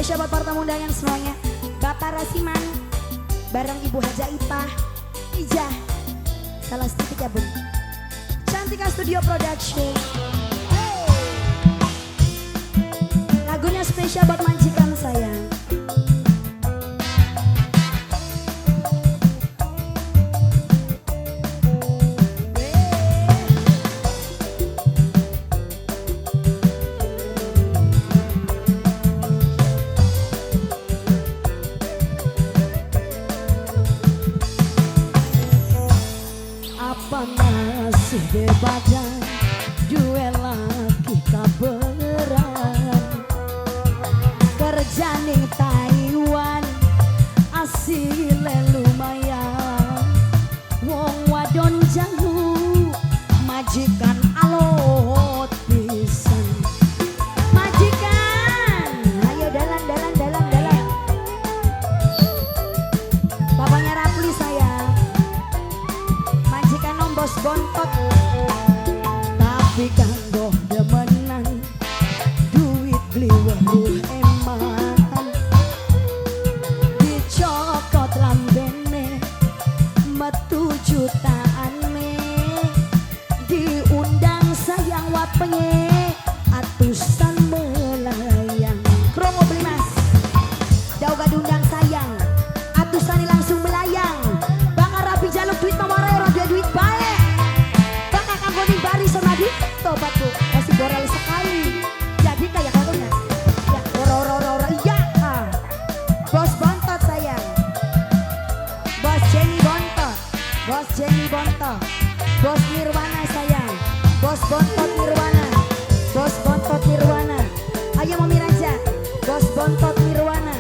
spesial buat para tamu undangan semuanya. Bapak Rasiman bareng Ibu Haja Ipah Ijah. Salah sedikit ya Bun. Cantika Studio Production. Hey. Lagunya spesial buat majikan sayang. Masih debadan duel laki kaberan kerja ning Taiwan asile lumayan wong wadon jauh majikan alot pisan majikan ayo dalan bapaknya Rapli sayang majikan om bos bontot tapi kanggo demenan duit beli weruh eman dicokot lambene metu jutaan me diundang sayang wapenge atusan melayang kromo beli mas jauh gak diundang sayang atusan langsung melayang bakal rapi jaluk duit nomornya orang duit baik bakal kanggoning bari sama duit tobatku masih gorel sekali jadi kayak karunya ya ora iya bos bontot sayang bos Jenny bontot bos Nirwana sayang bos bontot Nirwana ayo Mami Raja bos bontot Nirwana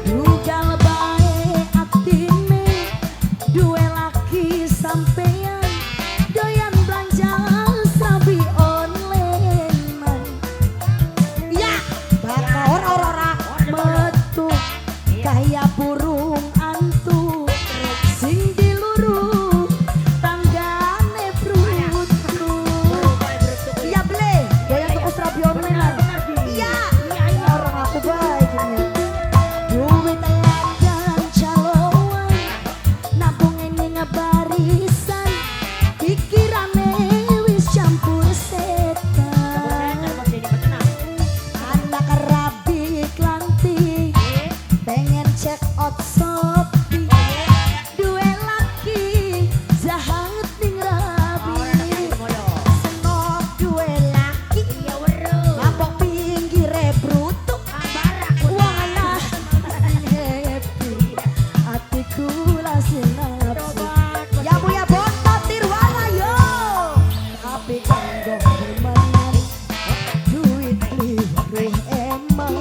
dugal bae atine duwe laki sampeyan doyan belanja sabi online man ya bakal ora metu kaya burung antu sing diluru tanggane brutu iya ble doyan tuku sabi online man iya orang aku baik duit dan caloan nabung ini ngebarisan pikirane wis campur setan anak rabi klanti pengen check out Shopee duwe laki jahat ning rabi senok duwe laki ngapok pinggire brutu walah happy atiku langsung nafsu ya bu ya bontot Nirwana yo tapi kanggo demenan duit beli weruh eman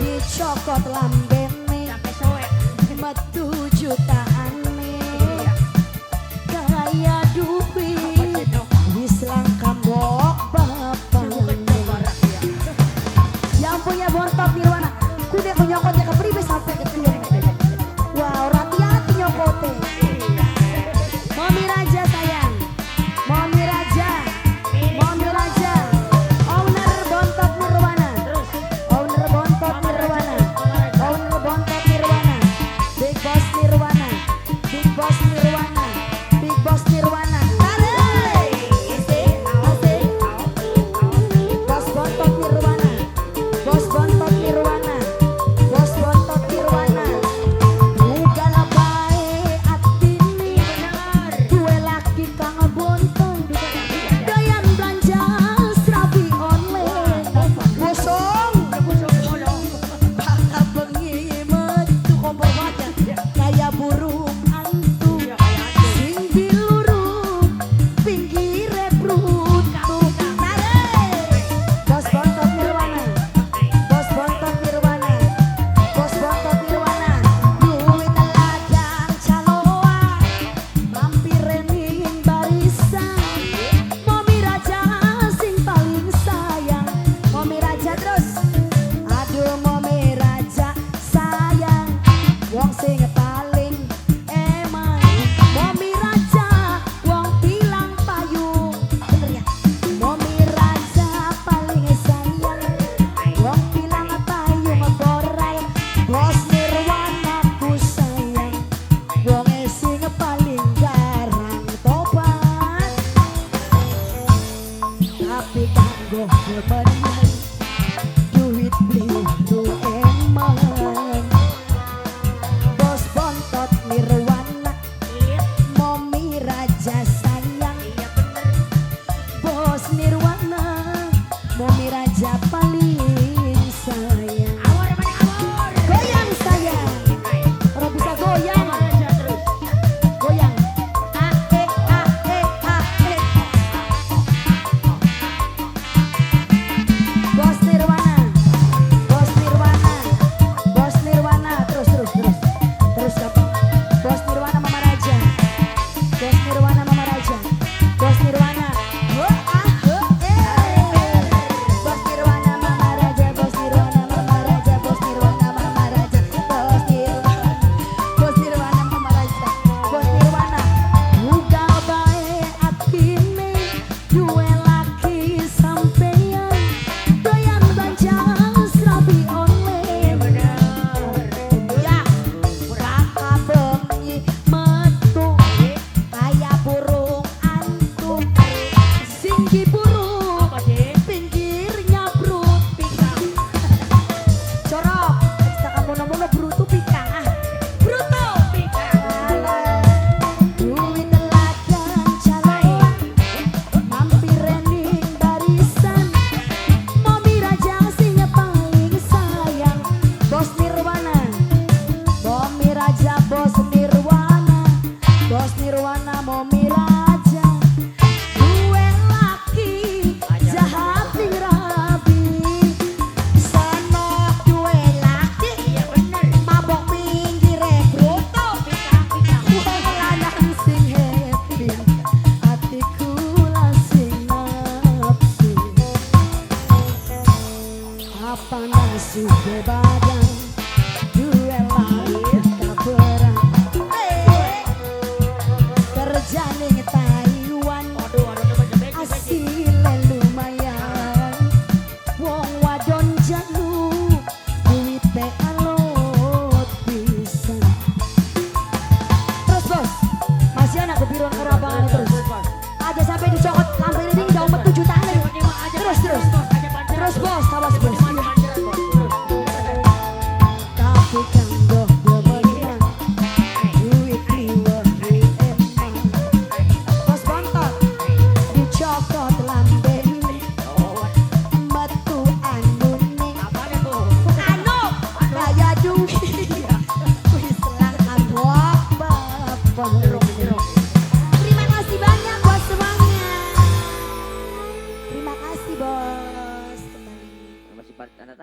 dicokot lambene metu jutaan me kaya duit wis langka mbok bapak yang punya bontot Nirwana kude nyokotnya ke pribe sampai ke tiang wow hati-hati nyokote Mami Raja sayang Mami Raja owner bontot Nirwana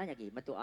nya Gi, metu